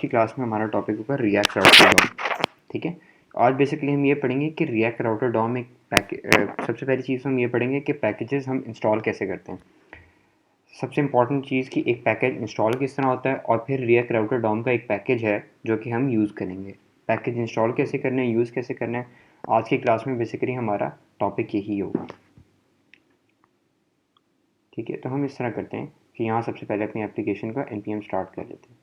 की क्लास में हमारा टॉपिक होगा रिएक्ट राउटर डॉम। ठीक है, आज बेसिकली हम ये पढ़ेंगे कि रिएक्ट राउटर डॉम एक सबसे पहली चीज़ हम ये पढ़ेंगे कि पैकेजेस हम इंस्टॉल कैसे करते हैं। सबसे इंपॉर्टेंट चीज़ कि एक पैकेज इंस्टॉल किस तरह होता है, और फिर रिएक्ट राउटर डॉम का एक पैकेज है जो कि हम यूज़ करेंगे। पैकेज इंस्टॉल कैसे करना है, यूज़ कैसे करना है, आज की क्लास में बेसिकली हमारा टॉपिक यही होगा। ठीक है, तो हम इस तरह करते हैं कि यहाँ सबसे पहले अपनी एप्लीकेशन का npm स्टार्ट कर लेते हैं।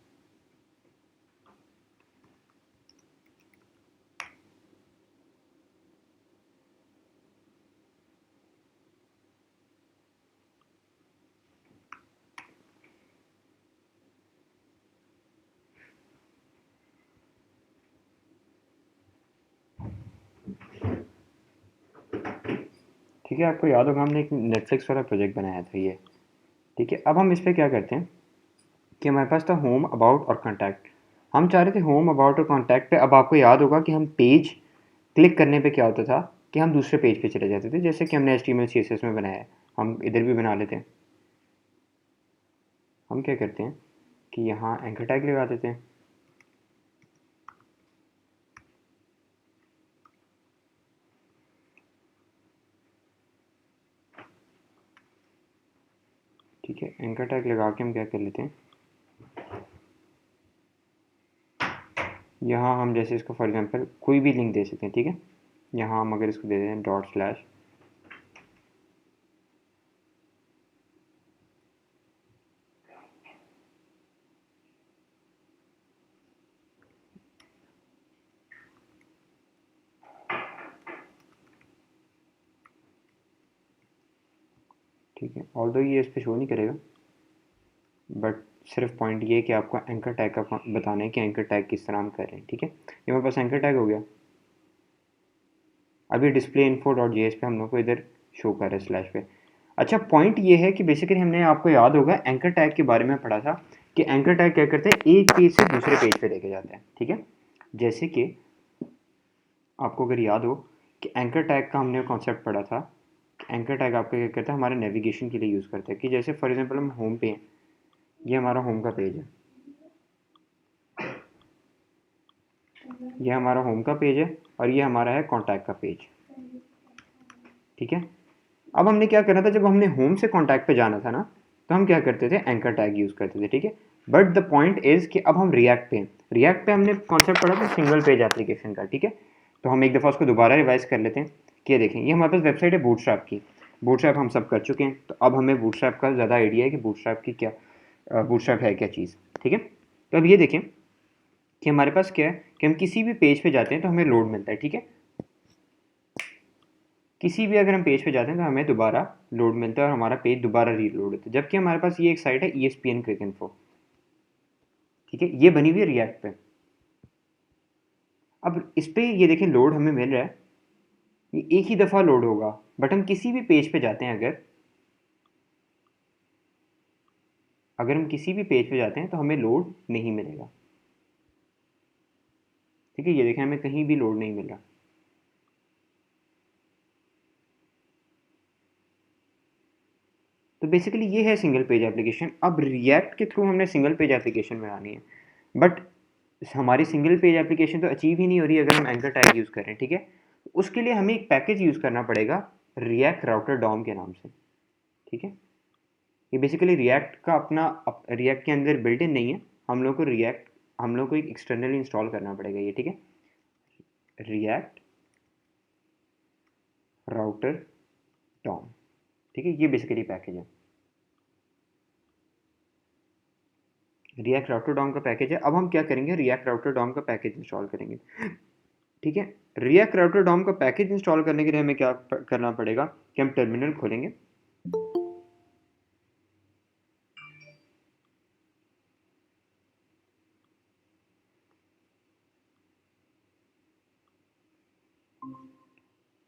ठीक है, आपको याद होगा हमने एक नेटफ्लिक्स वाला प्रोजेक्ट बनाया था ये। ठीक है, अब हम इस पर क्या करते हैं कि हमारे पास था होम, अबाउट और कॉन्टैक्ट। हम चाह रहे थे होम, अबाउट और कॉन्टैक्ट पे। अब आपको याद होगा कि हम पेज क्लिक करने पे क्या होता था कि हम दूसरे पेज पे चले जाते थे, जैसे कि हमने HTML CSS में बनाया है, हम इधर भी बना लेते हैं। हम क्या करते हैं कि यहाँ एंकर टैग लगा देते हैं। ठीक है, एंकर टैग लगा के हम क्या कर लेते हैं, यहाँ हम जैसे इसको फॉर एग्जांपल कोई भी लिंक दे सकते हैं। ठीक है, यहाँ हम अगर इसको दे दें ./ ठीक है, ऑल्दो ये इस पर शो नहीं करेगा, बट सिर्फ पॉइंट ये है कि आपको एंकर टैग का बताना है कि एंकर टैग किस तरह हम कर रहे हैं। ठीक है, ये मेरे पास एंकर टैग हो गया। अभी डिस्प्ले इन्फो .js पे हम लोग को इधर शो कर रहा है स्लैश पे। अच्छा, पॉइंट ये है कि बेसिकली हमने, आपको याद होगा एंकर टैग के बारे में पढ़ा था कि एंकर टैग क्या करते हैं, एक पेज से दूसरे पेज पे लेके जाते हैं। ठीक है, जैसे कि आपको अगर याद हो कि एंकर टैग का हमने कॉन्सेप्ट पढ़ा था, एंकर टैग आपका क्या करता है, हमारे नेविगेशन के लिए यूज़ करते हैं। कि जैसे फॉर एग्जांपल हम होम पे हैं, ये हमारा होम का पेज है, ये हमारा होम का पेज है, और ये हमारा है कॉन्टैक्ट का पेज। ठीक है, अब हमने क्या करना था, जब हमने होम से कॉन्टैक्ट पे जाना था ना, तो हम क्या करते थे, एंकर टैग यूज़ करते थे। ठीक है, बट द पॉइंट इज़ कि अब हम रिएक्ट पे हैं। रिएक्ट पे हमने कॉन्सेप्ट पढ़ा था सिंगल पेज एप्लीकेशन का। ठीक है, तो हम एक दफ़ा उसको दोबारा रिवाइज कर लेते हैं कि ये देखें, ये हमारे पास वेबसाइट है बूटस्ट्रैप की। बूटस्ट्रैप हम सब कर चुके हैं, तो अब हमें बूटस्ट्रैप का ज़्यादा आइडिया है कि बूटस्ट्रैप की क्या, बूटस्ट्रैप है क्या चीज़। ठीक है, तो अब ये देखें कि हमारे पास क्या है कि हम किसी भी पेज पे जाते हैं तो हमें लोड मिलता है। ठीक है, किसी भी अगर हम पेज पे जाते हैं तो हमें दोबारा लोड मिलता है और हमारा पेज दोबारा रीलोड होता है। जबकि हमारे पास ये एक साइट है ESPN क्विक इन्फो। ठीक है, ये बनी हुई है रिएक्ट पे। अब इस पे ये देखें, लोड हमें मिल रहा है, ये एक ही दफ़ा लोड होगा, बट हम किसी भी पेज पे जाते हैं, अगर हम किसी भी पेज पे जाते हैं तो हमें लोड नहीं मिलेगा। ठीक है, ये देखें, हमें कहीं भी लोड नहीं मिल रहा। तो बेसिकली ये है सिंगल पेज एप्लीकेशन। अब रिएक्ट के थ्रू हमने सिंगल पेज एप्लीकेशन बनानी है, बट हमारी सिंगल पेज एप्लीकेशन तो अचीव ही नहीं हो रही अगर हम एंकर टैग यूज़ करें। ठीक है, उसके लिए हमें एक पैकेज यूज़ करना पड़ेगा रिएक्ट राउटर डॉम के नाम से। ठीक है, ये बेसिकली रिएक्ट का अपना, रिएक्ट के अंदर बिल्ट इन नहीं है, हम लोग को एक एक्सटर्नली इंस्टॉल करना पड़ेगा ये। ठीक है, रिएक्ट राउटर डॉम। ठीक है, ये बेसिकली पैकेज है, रिएक्ट राउटर डॉम का पैकेज है। अब हम क्या करेंगे, रिएक्ट राउटर डॉम का पैकेज इंस्टॉल करेंगे। ठीक है, रिएक्ट राउटर डॉम का पैकेज इंस्टॉल करने के लिए हमें क्या करना पड़ेगा कि हम टर्मिनल खोलेंगे।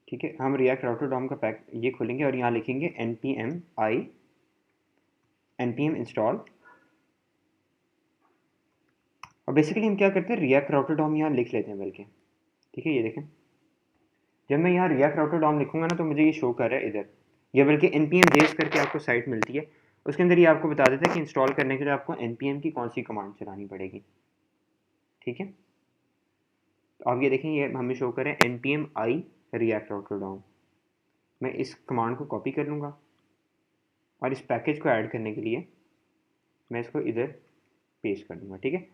ठीक है, हम रिएक्ट राउटर डॉम का पैक ये खोलेंगे और यहाँ लिखेंगे npm इंस्टॉल। और बेसिकली हम क्या करते हैं, रिएक्ट राउटर डॉम यहाँ लिख लेते हैं बल्कि। ठीक है, ये देखें, जब मैं यहाँ रिएक्ट राउटर डॉम लिखूंगा ना, तो मुझे ये शो कर रहा है इधर, ये बल्कि npm जेस करके आपको साइट मिलती है, उसके अंदर ये आपको बता देता है कि इंस्टॉल करने के लिए आपको npm की कौन सी कमांड चलानी पड़ेगी। ठीक है। तो आप ये देखें, ये हमें शो करें npm i react router DOM। मैं इस कमांड को कॉपी कर लूँगा और इस पैकेज को ऐड करने के लिए मैं इसको इधर पेस्ट कर दूँगा, ठीक है।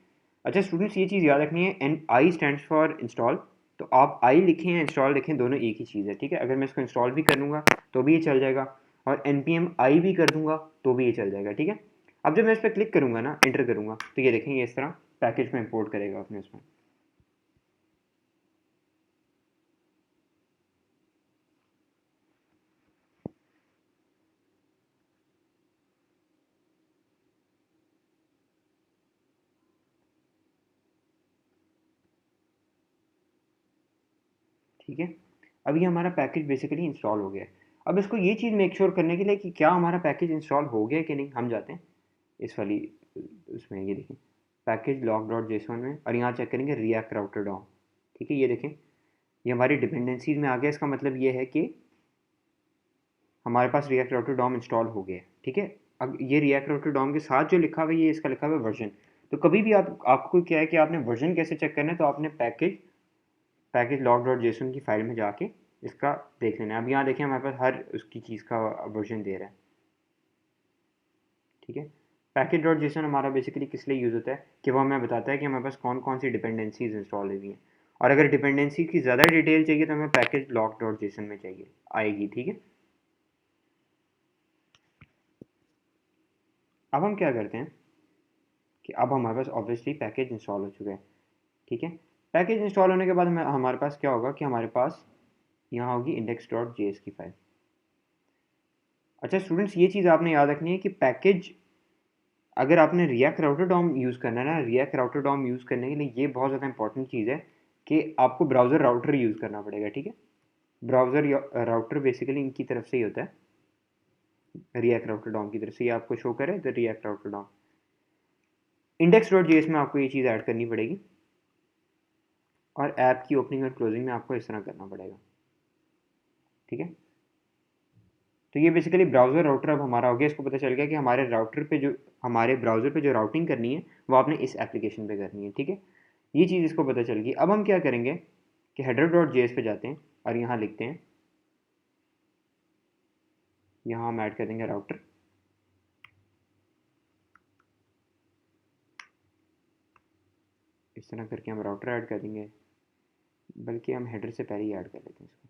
अच्छा स्टूडेंट्स, ये चीज़ याद रखनी है, an I stands for install. तो आप आई लिखें या इंस्टॉल लिखें, दोनों एक ही चीज़ है, ठीक है। अगर मैं इसको इंस्टॉल भी कर लूँगा तो भी ये चल जाएगा, और npm आई भी कर दूँगा तो भी ये चल जाएगा, ठीक है। अब जब मैं इस पर क्लिक करूँगा ना, इंटर करूँगा, तो ये देखेंगे इस तरह पैकेज को इंपोर्ट करेगा अपने उसमें। ठीक है, अब ये हमारा पैकेज बेसिकली इंस्टॉल हो गया है। अब इसको ये चीज़ मेक श्योर करने के लिए कि क्या हमारा पैकेज इंस्टॉल हो गया कि नहीं, हम जाते हैं इस वाली उसमें, ये देखें पैकेज लॉग डॉट जेसन में, और यहाँ चेक करेंगे रिएक्ट राउटर डॉम। ठीक है, ये देखें ये हमारी डिपेंडेंसीज में आ गया। इसका मतलब ये है कि हमारे पास रिएक्ट राउटर डॉम इंस्टॉल हो गया है, ठीक है। अब ये रिएक्ट राउटर डॉम के साथ जो लिखा हुआ है, ये इसका लिखा हुआ है वर्जन। तो कभी भी आपको क्या है कि आपने वर्जन कैसे चेक करना है, तो आपने पैकेज लॉग डॉट जेसन की फाइल में जाके इसका देख लेना है। अब यहाँ देखें हमारे पास हर उसकी चीज़ का वर्जन दे रहा है, ठीक है। पैकेज डॉट जेसन हमारा बेसिकली किस लिए यूज़ होता है कि वो हमें बताता है कि हमारे पास कौन कौन सी डिपेंडेंसीज इंस्टॉल हुई हैं, और अगर डिपेंडेंसी की ज़्यादा डिटेल चाहिए तो हमें पैकेज लॉग डॉट जेसन में चाहिए आएगी, ठीक है। अब हम क्या करते हैं कि अब हमारे पास ऑब्वियसली पैकेज इंस्टॉल हो चुका है, ठीक है। पैकेज इंस्टॉल होने के बाद हमारे पास क्या होगा कि हमारे पास यहाँ होगी इंडेक्स डॉट जे की फाइल। अच्छा स्टूडेंट्स, ये चीज़ आपने याद रखनी है कि पैकेज, अगर आपने रिएक्ट राउटर डॉम यूज़ करना है ना, रिएक्ट राउटर डॉम यूज़ करने के लिए ये बहुत ज़्यादा इंपॉर्टेंट चीज़ है कि आपको ब्राउज़र राउटर यूज़ करना पड़ेगा, ठीक है। ब्राउज़र राउटर बेसिकली इनकी तरफ से ही होता है, रिएक्ट राउटर डॉम की तरफ से। ये आपको शो करे the React router DOM. Index dot JS में आपको ये चीज़ ऐड करनी पड़ेगी, और ऐप की ओपनिंग और क्लोजिंग में आपको इस तरह करना पड़ेगा, ठीक है। तो ये बेसिकली ब्राउज़र राउटर अब हमारा हो गया। इसको पता चल गया कि हमारे ब्राउज़र पे जो राउटिंग करनी है वो आपने इस एप्लीकेशन पे करनी है, ठीक है। ये चीज़ इसको पता चल गई। अब हम क्या करेंगे कि हेडर डॉट जेएस पे जाते हैं और यहाँ लिखते हैं, यहाँ हम ऐड कर देंगे राउटर। इस तरह करके हम राउटर ऐड कर देंगे, बल्कि हम हेडर से पहले ही ऐड कर लेते हैं इसको,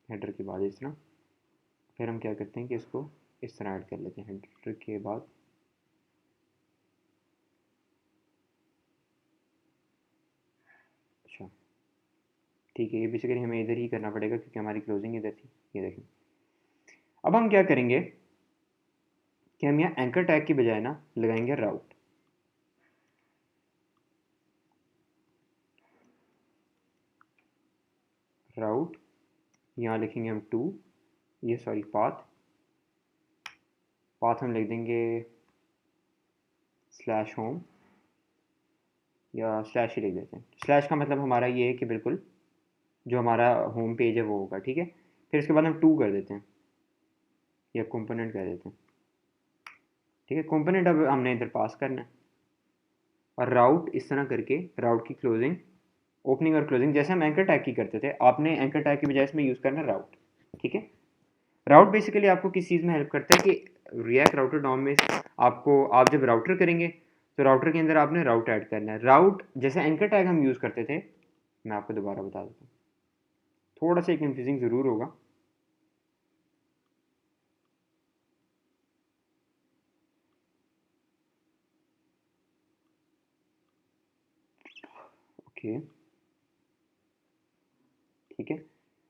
हेडर के बाद इस तरह। फिर हम क्या करते हैं कि इसको इस तरह ऐड कर लेते हैं हेडर के बाद। अच्छा ठीक है, ये बेसिकली हमें इधर ही करना पड़ेगा क्योंकि हमारी क्लोजिंग इधर थी, ये देखें। अब हम क्या करेंगे कि हम यहाँ एंकर टैग की बजाय ना लगाएंगे राउट। राउट यहाँ लिखेंगे हम टू, ये सॉरी पाथ, पाथ हम लिख देंगे स्लैश होम, या स्लैश ही लिख देते हैं। स्लैश का मतलब हमारा ये है कि बिल्कुल जो हमारा होम पेज है वो होगा, ठीक है। फिर इसके बाद हम टू कर देते हैं, या कंपोनेंट कर देते हैं, ठीक है। कंपोनेंट अब हमने इधर पास करना है, और राउट इस तरह करके राउट की क्लोजिंग, ओपनिंग और क्लोजिंग जैसे हम एंकर टैग की करते थे, आपने एंकर टैग की बजाय इसमें यूज़ करना है राउट, ठीक है। राउट बेसिकली आपको किस चीज़ में हेल्प करता है कि रिएक्ट राउटर डॉम में आपको, आप जब राउटर करेंगे तो राउटर के अंदर आपने राउट ऐड करना है। राउट जैसे एंकर टैग हम यूज़ करते थे, मैं आपको दोबारा बता देता हूँ, थोड़ा सा कंफ्यूजिंग ज़रूर होगा। ओके ठीक है,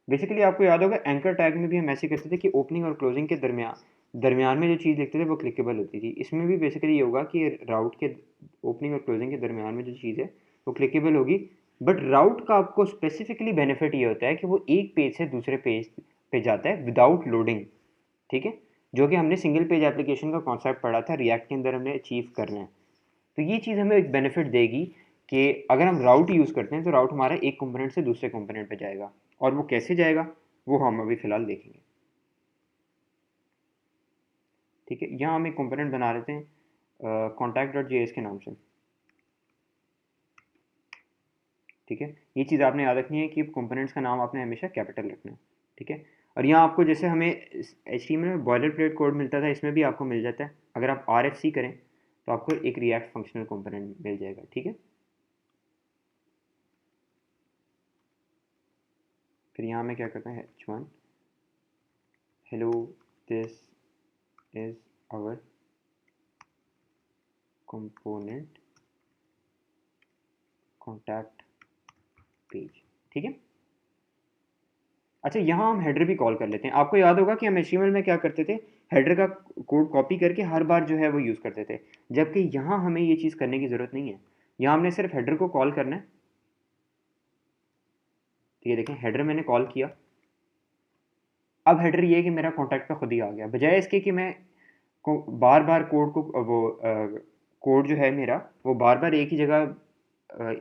बेसिकली आपको याद होगा एंकर टैग में भी हम ऐसे करते थे कि ओपनिंग और क्लोजिंग के दरमियान में जो चीज़ लिखते थे वो क्लिकेबल होती थी। इसमें भी बेसिकली ये होगा कि राउट के ओपनिंग और क्लोजिंग के दरमियान में जो चीज़ है वो क्लिकेबल होगी। बट राउट का आपको स्पेसिफिकली बेनिफिट ये होता है कि वो एक पेज से दूसरे पेज पे जाता है विदाउट लोडिंग, ठीक है। जो कि हमने सिंगल पेज एप्लीकेशन का कॉन्सेप्ट पढ़ा था, रिएक्ट के अंदर हमने अचीव करना है। तो ये चीज़ हमें एक बेनिफिट देगी कि अगर हम राउट यूज़ करते हैं तो राउट हमारा एक कंपोनेंट से दूसरे कंपोनेंट पे जाएगा, और वो कैसे जाएगा वो हम अभी फ़िलहाल देखेंगे, ठीक है। यहाँ हम एक कंपोनेंट बना लेते हैं कॉन्टैक्ट डॉट जे के नाम से। ठीक है, ये चीज़ आपने याद रखनी है कि कंपोनेंट्स का नाम आपने हमेशा कैपिटल रखना है, ठीक है। और यहाँ आपको जैसे हमें HTML में बॉयलर प्लेट कोड मिलता था, इसमें भी आपको मिल जाता है। अगर आप RFC करें तो आपको एक रिएक्ट फंक्शनल कंपोनेंट मिल जाएगा, ठीक है। फिर यहाँ मैं क्या करता है, H1 hello this is our component contact page, ठीक है। अच्छा, यहाँ हम हेडर भी कॉल कर लेते हैं। आपको याद होगा कि हम HTML में क्या करते थे, हेडर का कोड कॉपी करके हर बार जो है वो यूज़ करते थे, जबकि यहाँ हमें ये चीज़ करने की ज़रूरत नहीं है। यहाँ हमने सिर्फ हेडर को कॉल करना है, ठीक है। देखें, हेडर मैंने कॉल किया। अब हेडर ये है कि मेरा कॉन्टैक्ट पे खुद ही आ गया, बजाय इसके कि मैं को बार बार कोड को वो कोड जो है मेरा वो बार बार एक ही जगह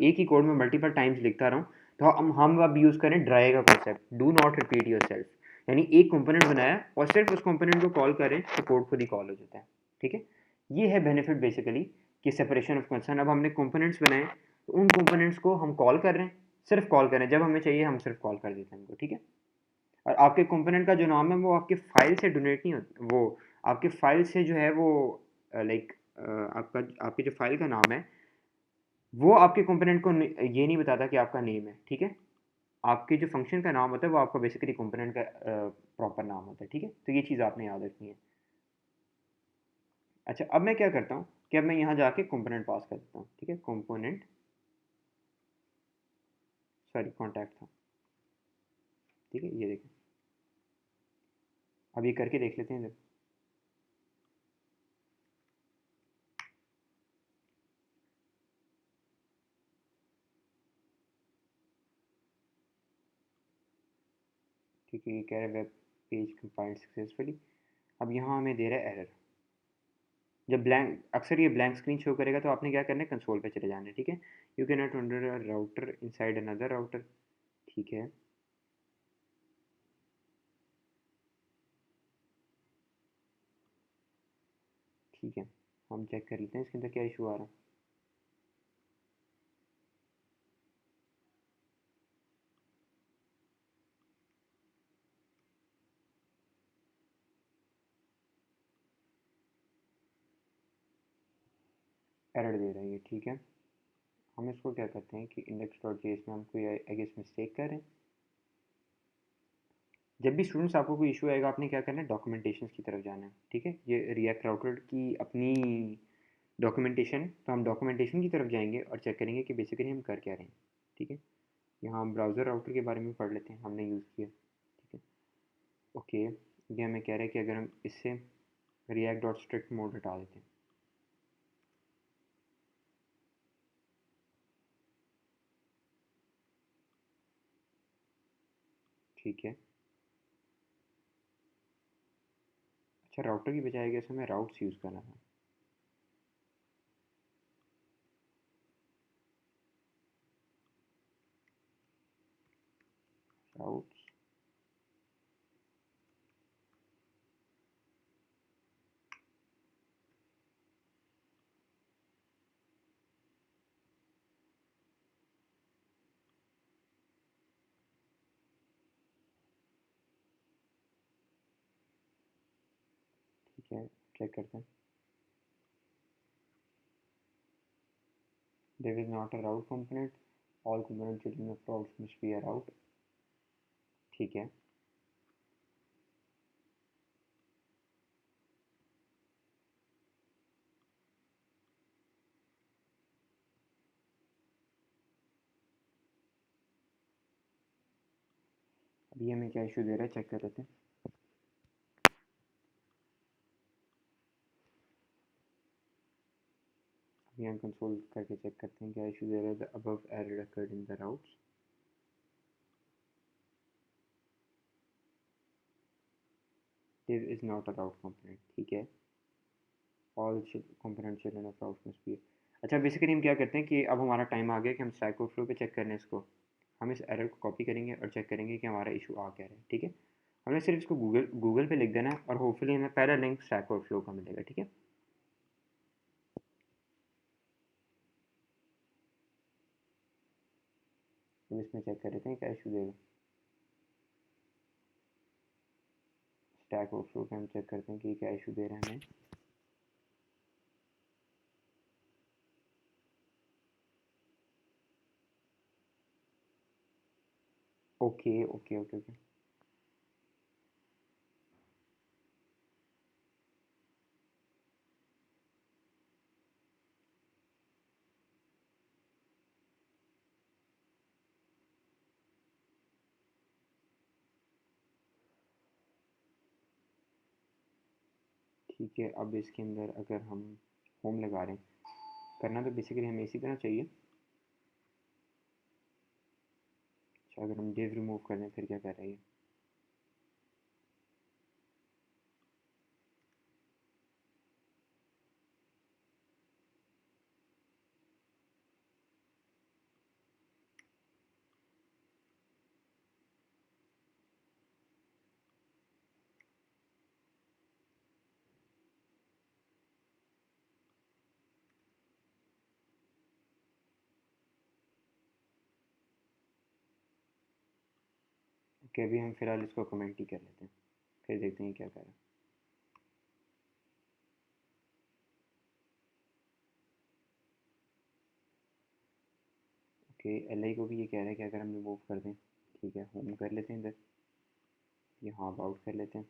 एक ही कोड में मल्टीपल टाइम्स लिखता रहूँ। तो हम अब यूज़ करें ड्राई का concept, do not repeat your self. यानी एक कंपोनेंट बनाया और सिर्फ उस कंपोनेंट को कॉल करें तो कोड खुद ही कॉल हो जाता है, ठीक है। ये है बेनिफिट बेसिकली कि सेपरेशन ऑफ कंसर्न। अब हमने कंपोनेंट्स बनाए तो उन कंपोनेंट्स को हम कॉल कर रहे हैं, सिर्फ कॉल करें, जब हमें चाहिए हम सिर्फ कॉल कर देते हैं उनको, ठीक है। और आपके कंपोनेंट का जो नाम है वो आपके फाइल से डोनेट नहीं होता, वो आपके फाइल से जो है वो लाइक आपका आपके जो फाइल का नाम है वो आपके कंपोनेंट को ये नहीं बताता कि आपका नेम है, ठीक है। आपके जो फंक्शन का नाम होता है वो आपका बेसिकली कंपोनेंट का प्रॉपर नाम होता है, ठीक है। तो ये चीज़ आपने याद रखनी है। अच्छा, अब मैं क्या करता हूँ कि अब मैं यहाँ जाके कंपोनेंट पास कर देता हूँ, ठीक है। कंपोनेंट, सॉरी कॉन्टैक्ट था, ठीक है। ये देखें, अब ये करके देख लेते हैं जब। ठीक है, ये कह रहा है वेब पेज कंपाइल्ड सक्सेसफुली। अब यहाँ हमें दे रहा है एरर। जब ब्लैंक, अक्सर ये ब्लैंक स्क्रीन शो करेगा तो आपने क्या करना है, कंसोल पे चले जाना है, ठीक है। You can not under a router inside another router, ठीक है। ठीक है, हम चेक कर लेते हैं इसके अंदर क्या इशू आ रहा है। एरर दे रहा है ये, ठीक है। हम इसको क्या करते हैं कि इंडेक्स डॉट जेएस में हम कोई आई गेस मिस्टेक कर रहे हैं। जब भी स्टूडेंट्स आपको कोई इशू आएगा आपने क्या करना है, डॉक्यूमेंटेशन की तरफ जाना है, ठीक है। ये रिएक्ट राउटर की अपनी डॉक्यूमेंटेशन, तो हम डॉक्यूमेंटेशन की तरफ जाएंगे और चेक करेंगे कि बेसिकली हम कर क्या रहे हैं, ठीक है। यहाँ हम ब्राउज़र राउटर के बारे में पढ़ लेते हैं, हमने यूज़ किया, ठीक है। ओके, ये हमें कह रहा है कि अगर हम इससे रिएक्ट डॉट स्ट्रिक्ट मोड हटा देते हैं, ठीक है। अच्छा, राउटर की बजाय गैस हमें राउट्स यूज़ करना था। राउट्स, ठीक है, चेक करते हैं। There is not a route component, all component children of routes must be a route, ठीक है। अभी हमें क्या इशू दे रहा है चेक कर लेते हैं। अभी हम कंसोल करके चेक करते हैं क्या इशू दे रहा है। The above error occurred in the routes, there is not a route component, ठीक है। All component children of routes must be. अच्छा, बेसिकली हम क्या करते हैं कि अब हमारा टाइम आ गया कि हम स्टैक ओवरफ्लो पे चेक करने इसको। हम इस एरर को कॉपी करेंगे और चेक करेंगे कि हमारा इशू आ क्या रहा है, ठीक है। हमने सिर्फ इसको गूगल गूगल पे लिख देना है और होपफुली हमें पहला लिंक स्टैक ओवरफ्लो का मिलेगा, ठीक है। तो इसमें चेक कर लेते हैं क्या इशू देगा। स्टैक ओवरफ्लो पे हम चेक करते हैं कि क्या इशू दे रहा है हमें। Okay okay okay okay. ठीक है, अब इसके अंदर अगर हम होम लगा रहे हैं, करना तो बेसिकली हमें इसी तरह चाहिए। अच्छा, अगर हम डिव रिमूव कर दें फिर क्या कर रही है। ओके, अभी हम फिलहाल इसको कमेंट ही कर लेते हैं, फिर देखते हैं क्या कर रहा है। ओके, एल आई को भी ये कह रहा है कि अगर हम रिमूव कर दें। ठीक है, होम कर लेते हैं इधर, यहाँ अबाउट कर लेते हैं।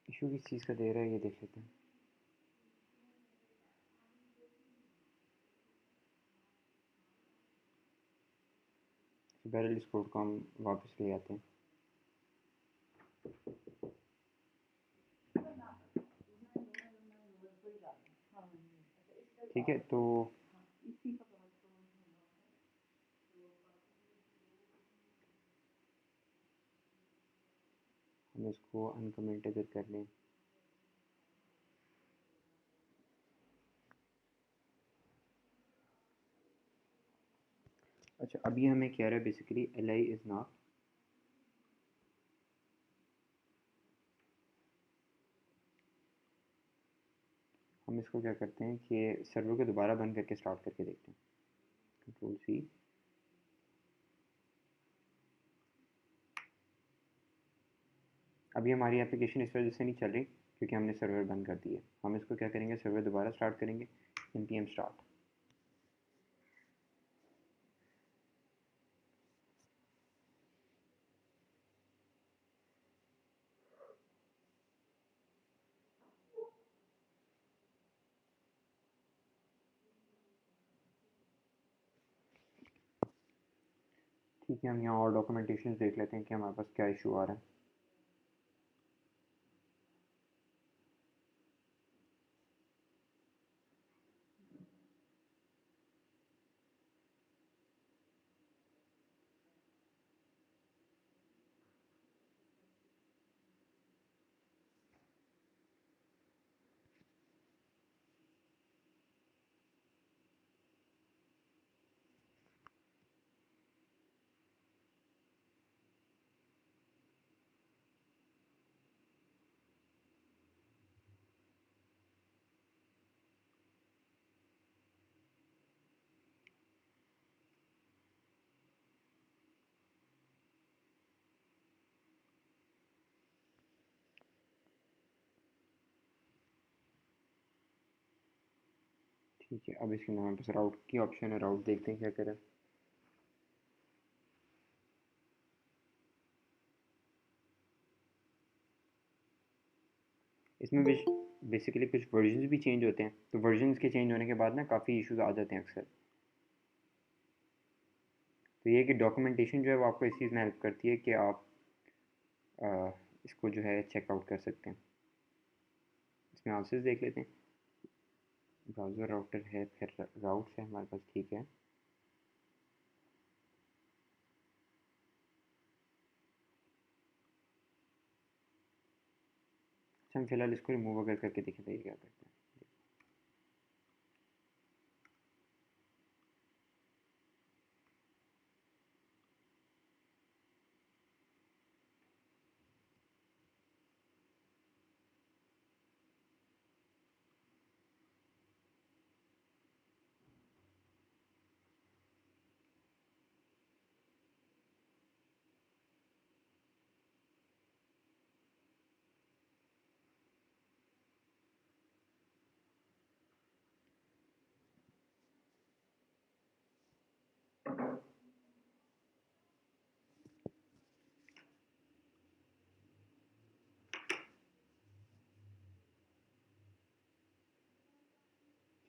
इशू किस चीज़ का दे रहा है ये देख लेते हैं। बैरल इस कोड को हम वापस ले आते हैं। ठीक है, तो हम इसको अनकमेंट अगर कर लें। अच्छा, अभी हमें कह रहा है basically L I is not. हम इसको क्या करते हैं कि सर्वर को दोबारा बंद करके स्टार्ट करके देखते हैं। Control C. अभी हमारी एप्लीकेशन इस वजह से नहीं चल रही क्योंकि हमने सर्वर बंद कर दिया। हम इसको क्या करेंगे, सर्वर दोबारा स्टार्ट करेंगे, npm स्टार्ट। ठीक है, हम यहाँ और डॉक्यूमेंटेशन देख लेते हैं कि हमारे पास क्या इशू आ रहा है। ठीक है, अब इसके अंदर हमारे पास राउट की ऑप्शन है, राउट देखते हैं क्या करें। इसमें बेसिकली कुछ वर्जन्स भी चेंज होते हैं, तो वर्जन्स के चेंज होने के बाद ना काफ़ी इश्यूज आ जाते हैं अक्सर। तो ये है कि डॉक्यूमेंटेशन जो है वो आपको इस चीज़ में हेल्प करती है कि आप इसको जो है चेकआउट कर सकते हैं। इसमें आंसर्स देख लेते हैं। ब्राउज़र राउटर है, फिर राउट्स है हमारे पास, ठीक है। अच्छा, हम फिलहाल इसको रिमूव अगर करके देखें तो ये क्या करते हैं।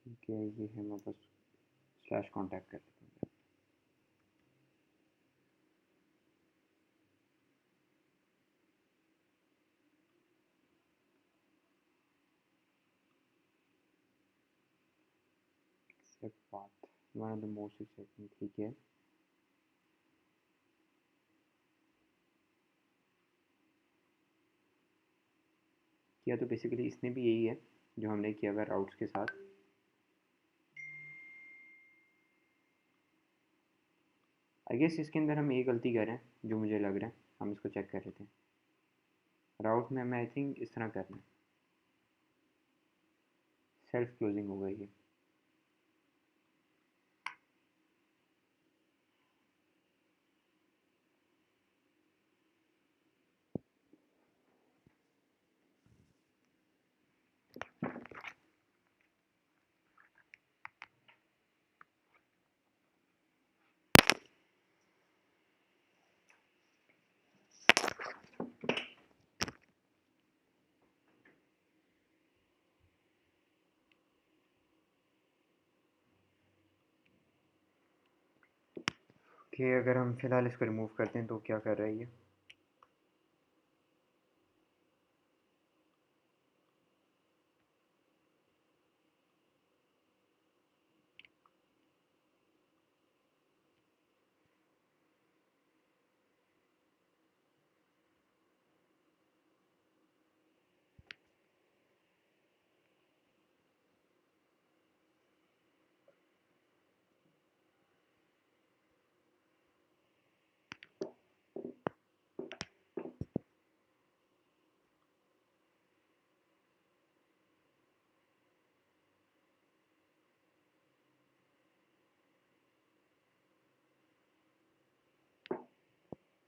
ठीक है, ये है हमारे पास, स्लैश कॉन्टैक्ट कर देते हैं। Exact path, one of the most accepting, ठीक है। किया तो बेसिकली इसने भी यही है जो हमने किया हुआ राउट्स के साथ। आई गेस इसके अंदर हम ये गलती कर रहे हैं जो मुझे लग रहा है, हम इसको चेक कर रहे थे। राउट में हमें आई थिंक इस तरह करना है, सेल्फ क्लोजिंग होगा ये। कि अगर हम फिलहाल इसको रिमूव करते हैं तो क्या कर रहा है ये।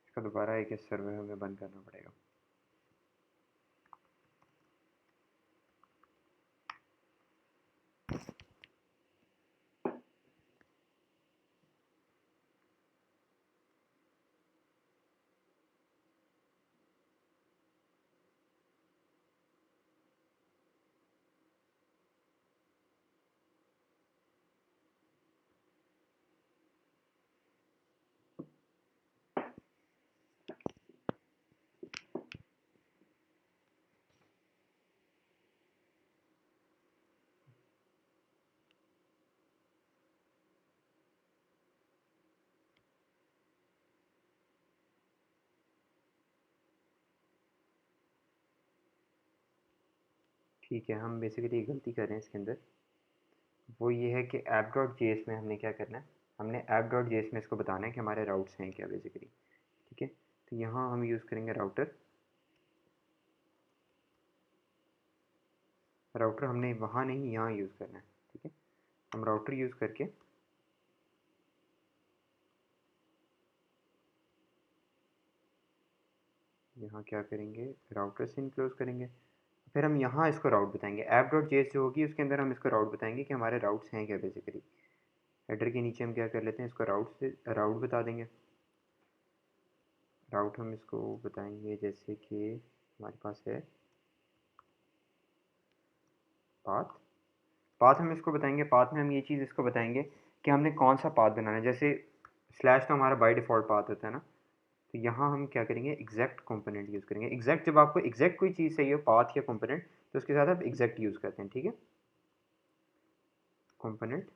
इसका दोबारा एक सर्वर हमें बंद करना पड़ेगा। ठीक है, हम बेसिकली एक गलती कर रहे हैं इसके अंदर, वो ये है कि ऐप डॉट जे एस में हमने क्या करना है, हमने ऐप डॉट जे एस में इसको बताना है कि हमारे राउट्स हैं क्या बेसिकली। ठीक है, तो यहाँ हम यूज़ करेंगे राउटर। राउटर हमने वहाँ नहीं, यहाँ यूज़ करना है। ठीक है, हम राउटर यूज़ करके यहाँ क्या करेंगे, राउटर से इनक्लोज करेंगे। फिर हम यहाँ इसको राउट बताएंगे, ऐप डॉट जे एस जो होगी उसके अंदर हम इसको राउट बताएंगे कि हमारे राउट्स हैं क्या बेसिकली। हेडर के नीचे हम क्या कर लेते हैं, इसको राउट से राउट बता देंगे। राउट हम इसको बताएंगे जैसे कि हमारे पास है पाथ। पाथ हम इसको बताएंगे, पाथ में हम ये चीज़ इसको बताएंगे कि हमने कौन सा पाथ बनाना है। जैसे स्लैश तो हमारा बाय डिफ़ॉल्ट पाथ होता है ना, तो यहाँ हम क्या करेंगे, एग्जैक्ट कंपोनेंट यूज़ करेंगे। एग्जैक्ट, जब आपको एग्जैक्ट कोई चीज़ चाहिए हो पाथ या कंपोनेंट, तो उसके साथ आप एग्जैक्ट यूज़ करते हैं। ठीक है, कंपोनेंट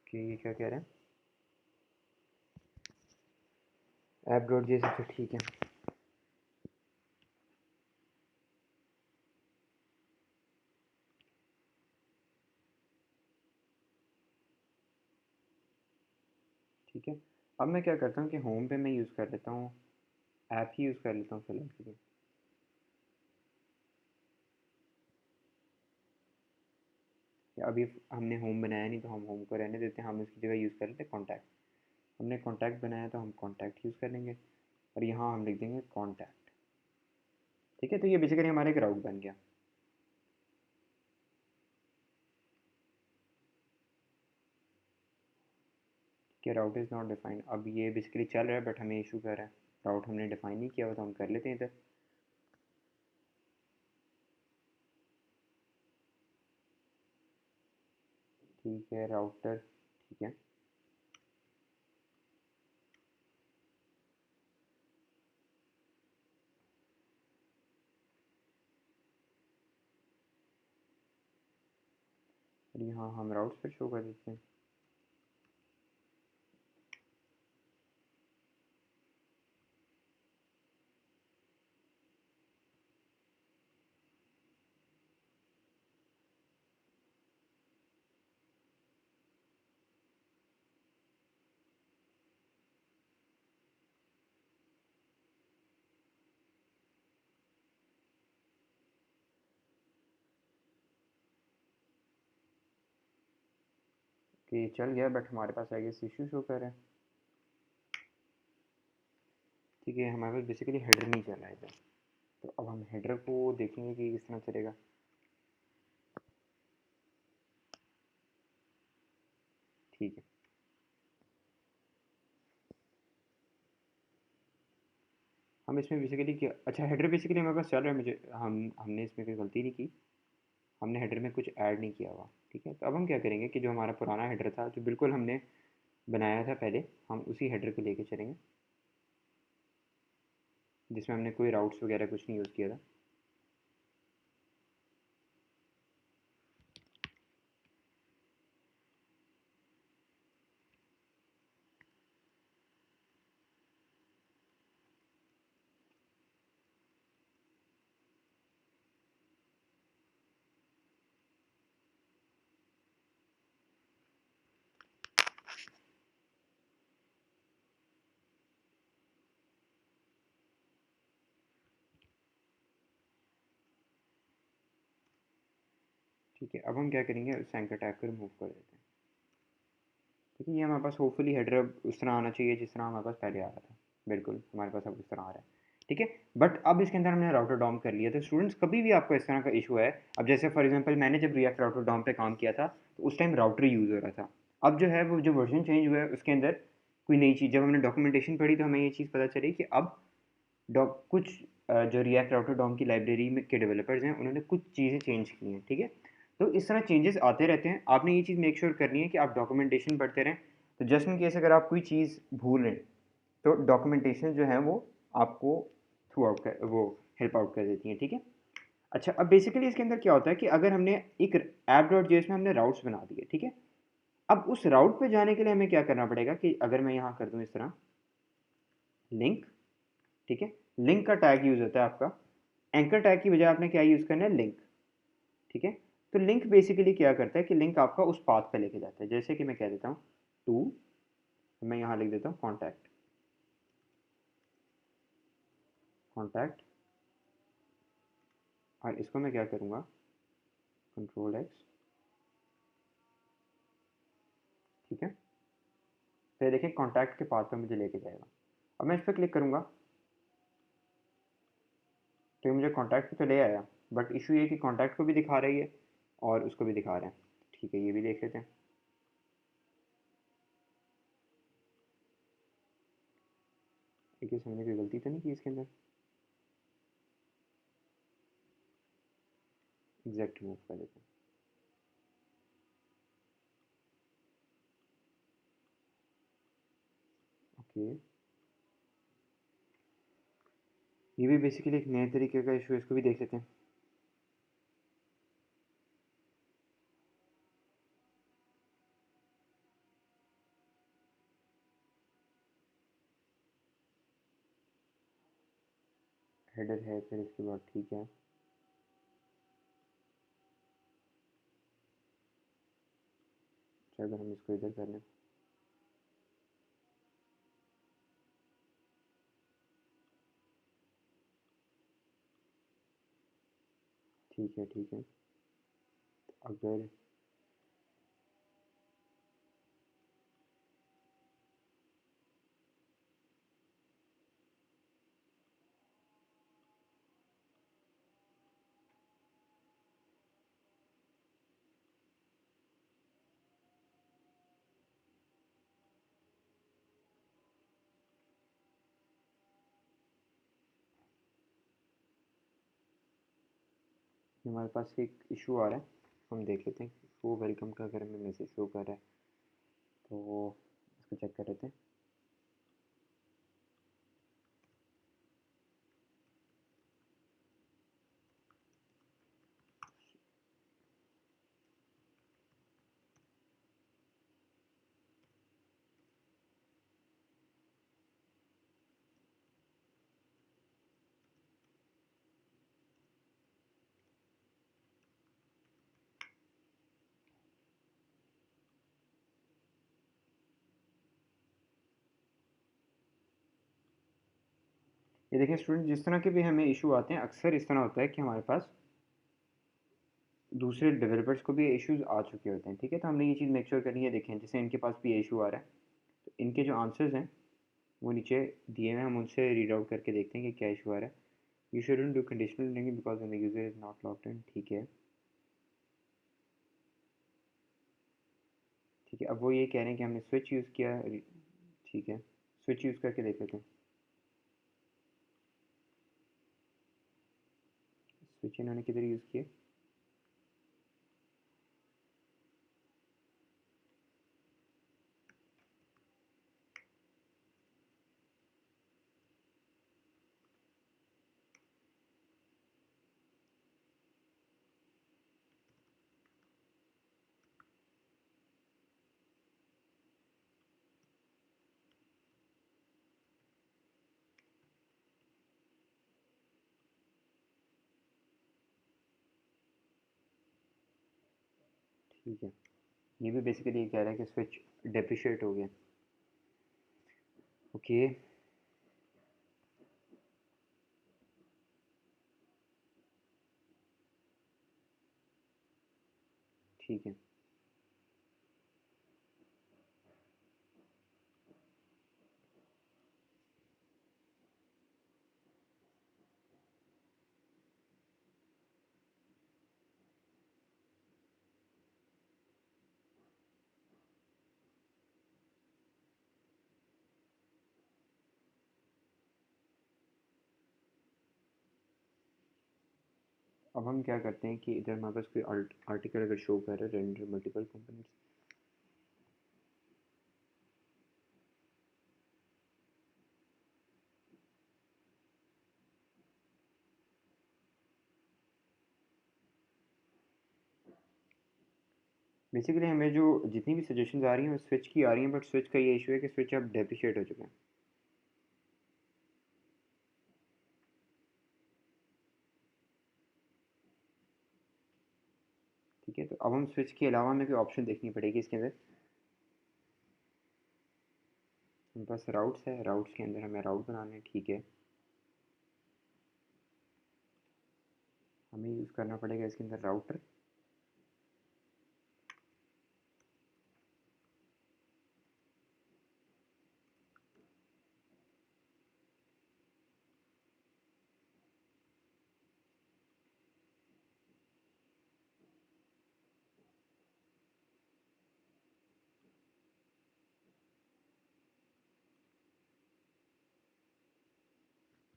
कि ये क्या कह रहे हैं, ऐप डॉट जे सबसे ठीक है। ठीक है, अब मैं क्या करता हूँ कि होम पे मैं यूज़ कर लेता हूँ, ऐप ही यूज़ कर लेता हूँ फिलहाल के लिए। या अभी हमने होम बनाया नहीं तो हम होम को रहने देते हैं, हम इसकी जगह यूज़ कर लेते हैं कॉन्टैक्ट। हमने कॉन्टैक्ट बनाया तो हम कॉन्टैक्ट यूज़ कर लेंगे और यहाँ हम लिख देंगे कॉन्टैक्ट। ठीक है, तो ये बेसिकली हमारा एक राउट बन गया। कि राउट इज़ नॉट डिफाइंड, अब ये बेसिकली चल रहा है बट हमें इशू कर रहा है, राउट हमने डिफाइन नहीं किया हुआ तो हम कर लेते हैं इधर। ठीक है, राउटर, ठीक है, और यहाँ हम राउट्स पर शो कर देते हैं। कि चल गया बट हमारे पास आई गेस इशू शो कर रहा है। ठीक है, हमारे पास बेसिकली हेडर नहीं चल रहा है इधर, तो अब हम हेडर को देखेंगे कि किस तरह चलेगा। ठीक है, हम इसमें बेसिकली क्या, अच्छा हेडर बेसिकली हमारे पास चल रहा है, मुझे हमने इसमें कोई गलती नहीं की, हमने हेडर में कुछ ऐड नहीं किया हुआ। ठीक है, तो अब हम क्या करेंगे कि जो हमारा पुराना हेडर था जो बिल्कुल हमने बनाया था पहले, हम उसी हेडर को लेके चलेंगे जिसमें हमने कोई राउट्स वगैरह कुछ नहीं यूज़ किया था। ठीक है, अब हम क्या करेंगे, उस एंकर टैग को रिमूव कर देते हैं। ठीक है, ये हमारे पास होपफुली हेडर अब उस तरह आना चाहिए जिस तरह हमारे पास पहले आ रहा था, बिल्कुल हमारे पास अब उस तरह आ रहा है। ठीक है, बट अब इसके अंदर हमने राउटर डॉम कर लिया। तो स्टूडेंट्स कभी भी आपको इस तरह का इशू है, अब जैसे फॉर एग्जांपल मैंने जब रिएक्ट राउटर डॉम पे काम किया था तो उस टाइम राउटर यूज़ हो रहा था। अब जो है वो जो वर्जन चेंज हुआ है उसके अंदर कोई नई चीज़, जब हमने डॉक्यूमेंटेशन पढ़ी तो हमें ये चीज़ पता चली कि अब कुछ जो रिएक्ट राउटर डॉम की लाइब्रेरी में के डेवलपर्स हैं उन्होंने कुछ चीज़ें चेंज की हैं। ठीक है, तो इस तरह चेंजेस आते रहते हैं, आपने ये चीज़ मेक श्योर करनी है कि आप डॉक्यूमेंटेशन पढ़ते रहें। तो जस्ट इन केस अगर आप कोई चीज़ भूल रहे हैं तो डॉक्यूमेंटेशन जो है वो आपको थ्रू आउट कर वो हेल्प आउट कर देती हैं। ठीक है, अच्छा अब बेसिकली इसके अंदर क्या होता है कि अगर हमने एक ऐप डॉट जेएस में हमने राउट्स बना दिए, ठीक है, अब उस राउट पे जाने के लिए हमें क्या करना पड़ेगा कि अगर मैं यहाँ कर दूँ इस तरह लिंक, ठीक है, लिंक का टैग यूज़ होता है आपका, एंकर टैग की बजाय आपने क्या यूज़ करना है, लिंक। ठीक है, तो लिंक बेसिकली क्या करता है कि लिंक आपका उस पाथ पे लेके जाता है। जैसे कि मैं कह देता हूँ टू, मैं यहाँ लिख देता हूँ कॉन्टैक्ट, कॉन्टैक्ट, और इसको मैं क्या करूँगा, कंट्रोल एक्स। ठीक है, तो ये देखिए कॉन्टैक्ट के पाथ पे मुझे लेके जाएगा। अब मैं इस पर क्लिक करूँगा तो ये मुझे कॉन्टैक्ट पे तो ले आया, बट इशू ये कि कॉन्टैक्ट को भी दिखा रही है और उसको भी दिखा रहा है। ठीक है, ये भी देख लेते हैं। देखिए हमने कोई गलती तो नहीं की इसके अंदर। एग्जैक्ट रिमूव कर देते हैं। ओके, ये भी बेसिकली एक नए तरीके का इशू है, इसको भी देख लेते हैं। हेडर है, फिर इसके बाद ठीक है, अच्छा अगर हम इसको इधर कर लें, ठीक है ठीक है। अगर हमारे पास एक इशू आ रहा है, हम देख लेते हैं। वो वेलकम का अगर हमें मैसेज शो कर रहा है तो इसको चेक कर लेते हैं। ये देखें स्टूडेंट, जिस तरह के भी हमें इशू आते हैं अक्सर इस तरह होता है कि हमारे पास दूसरे डेवलपर्स को भी इश्यूज आ चुके होते हैं, ठीक है। तो हमने ये चीज़ मेक श्योर करनी है। देखें जैसे इनके पास भी इशू आ रहा है, तो इनके जो आंसर्स हैं वो नीचे दिए हुए हैं, हम उनसे रीड आउट करके देखते हैं कि क्या इशू आ रहा है। You shouldn't do conditional linking because when the user is not logged in, ठीक है ठीक है। अब वो ये कह रहे हैं कि हमने स्विच यूज़ किया, ठीक है, स्विच यूज़ करके देख लेते हैं। स्विच इन्होंने किधर यूज़ किया, ठीक है। ये भी बेसिकली ये कह रहा है कि स्विच डेप्रिशिएट हो गया। ओके, ठीक है अब हम क्या करते हैं कि इधर हमारे पास कोई आर्टिकल अगर शो कर रहा है रेंडर मल्टीपल कंपोनेंट्स, बेसिकली हमें जो जितनी भी सजेशंस आ रही हैं वो स्विच की आ रही हैं, बट स्विच का ये इशू है कि स्विच अब डेप्रिशिएट हो चुके हैं, ठीक है। तो अब हम स्विच के अलावा हमें कोई ऑप्शन देखनी पड़ेगी इसके अंदर। हमारे पास राउट्स है, राउट्स के अंदर हमें राउट बनाने हैं, ठीक है। हमें यूज़ करना पड़ेगा इसके अंदर राउटर,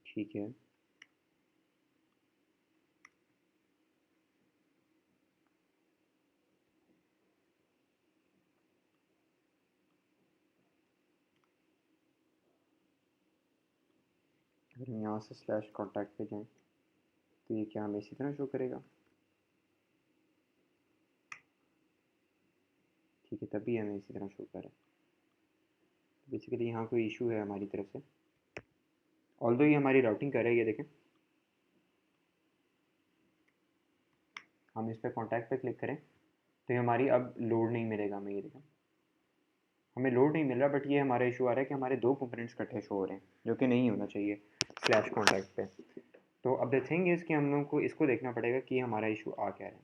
ठीक है। अगर हम यहाँ से स्लैश कॉन्टैक्ट पे जाएं तो ये क्या हमें इसी तरह शो करेगा? ठीक है, तभी हमें इसी तरह शो करे। बेसिकली यहाँ कोई इशू है हमारी तरफ से, ऑल्दो ये हमारी राउटिंग कर रही है। देखें, हम इस पर कॉन्टैक्ट पे क्लिक करें तो ये हमारी अब लोड नहीं मिलेगा हमें। ये देखें, हमें लोड नहीं मिल रहा, बट ये हमारा इशू आ रहा है कि हमारे दो कंपोनेंट्स इकट्ठे शो हो रहे हैं, जो कि नहीं होना चाहिए स्लैश कॉन्टैक्ट पे। तो अब द थिंग इज़ कि हम लोगों को इसको देखना पड़ेगा कि हमारा इशू आ क्या रहा है।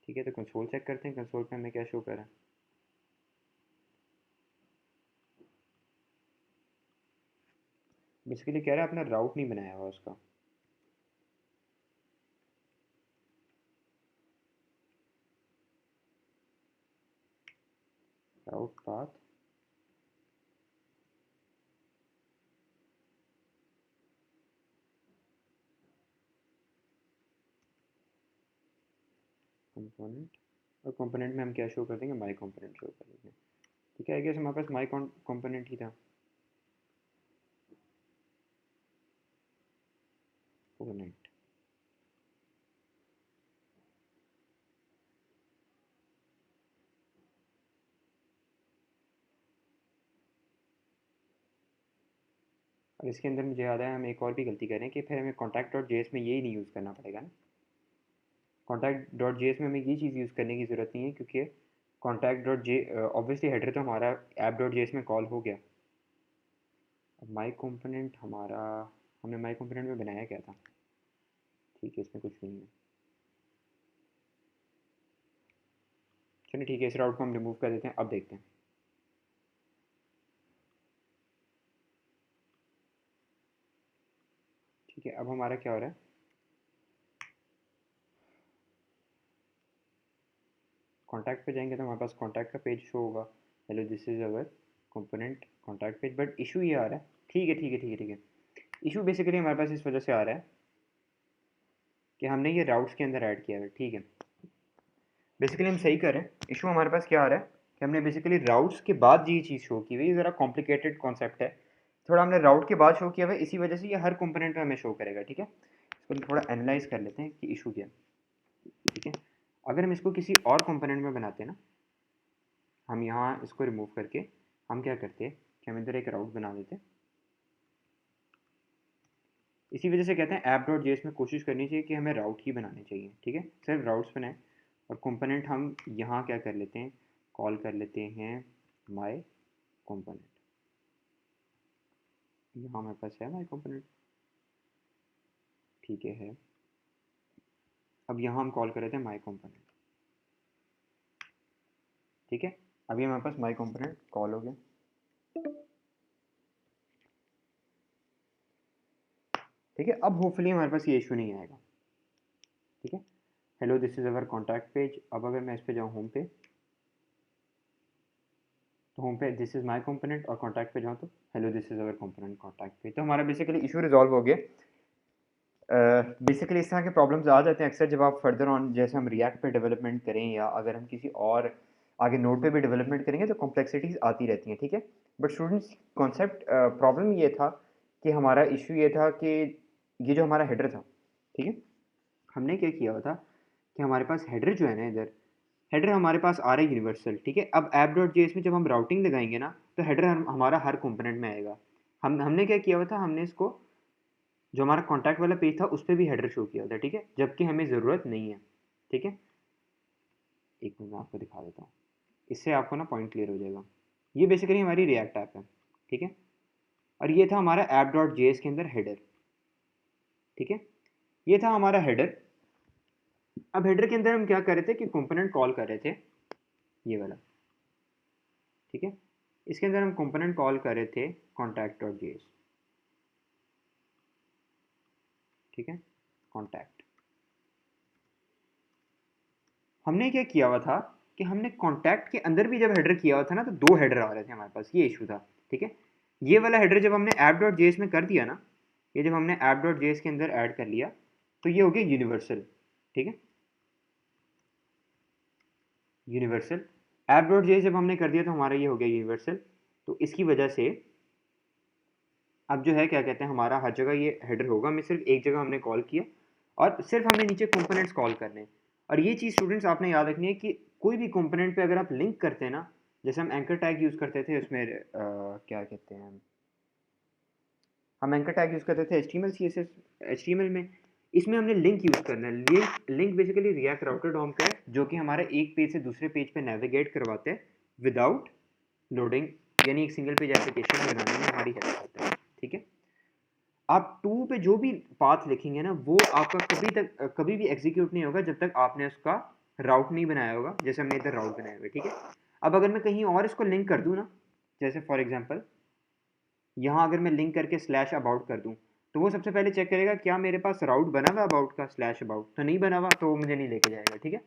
ठीक है, तो कंसोल चेक करते हैं, कंसोल पे हमें क्या शो कर रहा है। बेसिकली कह रहा है अपना राउट नहीं बनाया हुआ उसका। राउट पाथ, कंपोनेंट, और कंपोनेंट में हम क्या शो कर देंगे, माई कंपोनेंट शो कर देंगे। ठीक है, आई गेस हमारे पास माई कंपोनेंट ही था। कंपोनेंट, और इसके अंदर मुझे याद है हम एक और भी गलती कर रहे हैं कि फिर हमें कॉन्टैक्ट डॉट जेएस में यही नहीं यूज़ करना पड़ेगा ना। कॉन्टैक्ट डॉट जेएस में हमें ये चीज़ यूज़ करने की ज़रूरत नहीं है, क्योंकि contact dot J obviously header तो हमारा ऐप डॉट जेएस में कॉल हो गया। अब माई कंपोनेंट हमारा, हमने माई कंपोनेंट में बनाया क्या था? ठीक है, इसमें कुछ भी नहीं है। चलिए ठीक है, इस राउट को हम रिमूव कर देते हैं। अब देखते हैं। ठीक है, अब हमारा क्या हो रहा है, कॉन्टैक्ट पे जाएंगे तो हमारे पास कॉन्टैक्ट का पेज शो होगा, hello this is our component contact page. But issue ये आ रहा है, ठीक है ठीक है ठीक है ठीक है, इशू बेसिकली हमारे पास इस वजह से आ रहा है कि हमने ये राउट्स के अंदर ऐड किया है। ठीक है, बेसिकली हम सही कर रहे हैं। इशू हमारे पास क्या आ रहा है कि हमने बेसिकली राउट्स के बाद ये चीज़ शो की हुई है। ज़रा कॉम्प्लिकेटेड कॉन्सेप्ट है थोड़ा, हमने राउट के बाद शो किया हुआ है, इसी वजह से ये हर कंपोनेंट में हमें शो करेगा। ठीक है, इसको थोड़ा एनालाइज कर लेते हैं कि इशू क्या है। ठीक है, अगर हम इसको किसी और कंपोनेंट में बनाते हैं ना, हम यहाँ इसको रिमूव करके हम क्या करते हैं कि हम इधर एक राउट बना देते हैं। इसी वजह से कहते हैं ऐप डॉट जेएस में कोशिश करनी चाहिए कि हमें राउट ही बनाने चाहिए। ठीक है, सिर्फ राउट्स बनाएं, और कंपोनेंट हम यहाँ क्या कर लेते हैं, कॉल कर लेते हैं माई कंपोनेंट। यहाँ हमारे पास है माई कंपोनेंट। ठीक है, अब यहाँ हम कॉल कर रहे थे माई कंपोनेंट। ठीक है, अभी हमारे पास माई कंपोनेंट कॉल हो गया। ठीक है, अब होपफुली हमारे पास ये इशू नहीं आएगा। ठीक है, hello this is our contact page. अब अगर मैं इस पे जाऊँ होम पे, तो होम पे दिस इज़ माई कंपोनेंट, और कॉन्टैक्ट पे जाऊँ तो hello this is our component contact page. तो हमारा बेसिकली इशू रिजॉल्व हो गया। बेसिकली इस तरह के प्रॉब्लम्स आ जाते हैं अक्सर जब आप फर्दर ऑन, जैसे हम रिएक्ट पे डेवलपमेंट करें या अगर हम किसी और आगे नोड पे भी डेवलपमेंट करेंगे तो कॉम्प्लेक्सिटीज़ आती रहती हैं। ठीक है, बट स्टूडेंट्स कॉन्सेप्ट प्रॉब्लम ये था कि हमारा इशू ये था कि ये जो हमारा हेडर था, ठीक है, हमने क्या किया हुआ था कि हमारे पास हेडर जो है ना, इधर हेडर हमारे पास आ रहा है यूनिवर्सल। ठीक है, अब ऐप डॉट जेएस में जब हम राउटिंग लगाएंगे ना, तो हेडर हमारा हर कंपोनेंट में आएगा। हमने क्या किया हुआ था, हमने इसको जो हमारा कॉन्टैक्ट वाला पेज था उस पर भी हेडर शो किया होता है। ठीक है, जबकि हमें ज़रूरत नहीं है। ठीक है, एक मिनट मैं आपको दिखा देता हूँ, इससे आपको ना पॉइंट क्लियर हो जाएगा। ये बेसिकली हमारी रिएक्ट ऐप है। ठीक है, और ये था हमारा ऐप डॉट जेएस के अंदर हेडर। ठीक है, ये था हमारा हेडर। अब हेडर के अंदर हम क्या कर रहे थे कि कंपोनेंट कॉल कर रहे थे, ये वाला। ठीक है, इसके अंदर हम कंपोनेंट कॉल कर रहे थे कॉन्टैक्ट डॉट जेएस। ठीक है, कॉन्टैक्ट, हमने क्या किया हुआ था कि हमने कॉन्टैक्ट के अंदर भी जब हेडर किया हुआ था ना, तो दो हेडर आ रहे थे हमारे पास, ये इशू था। ठीक है, ये वाला हेडर जब हमने ऐप डॉट जेएस में कर दिया ना, ये जब हमने ऐप डॉट जेएस के अंदर ऐड कर लिया, तो ये हो गया यूनिवर्सल। ठीक है, यूनिवर्सल ऐप डॉट जेएस जब हमने कर दिया तो हमारा ये हो गया यूनिवर्सल। तो इसकी वजह से अब जो है क्या कहते हैं, हमारा हर जगह ये हेडर होगा, हमें सिर्फ एक जगह हमने कॉल किया और सिर्फ हमें नीचे कंपोनेंट्स कॉल करने हैं। और ये चीज़ स्टूडेंट्स आपने याद रखनी है कि कोई भी कंपोनेंट पे अगर आप लिंक करते हैं ना, जैसे हम एंकर टैग यूज़ करते थे उसमें क्या कहते हैं, हम एंकर टैग यूज़ करते थे HTML CSS HTML में, इसमें हमने लिंक यूज़ करना है। Link basically React router DOM का है जो कि हमारे एक पेज से दूसरे पेज पे नेविगेट करवाते हैं विदाउट लोडिंग, यानी एक सिंगल पेज एप्लीकेशन बनाने में हमारी हेल्प करता है। ठीक है, आप टू पे जो भी पाथ लिखेंगे ना वो आपका कभी भी एग्जीक्यूट नहीं होगा जब तक आपने उसका राउट नहीं बनाया होगा, जैसे हमने इधर राउट बनाया हुआ है। ठीक है, अब अगर मैं कहीं और इसको लिंक कर दूँ ना, जैसे फॉर एग्जांपल यहाँ अगर मैं लिंक करके स्लैश अबाउट कर दूँ, तो वो सबसे पहले चेक करेगा क्या मेरे पास राउट बना हुआ अबाउट का, स्लैश अबाउट तो नहीं बना हुआ, तो वो मुझे नहीं लेके जाएगा। ठीक है,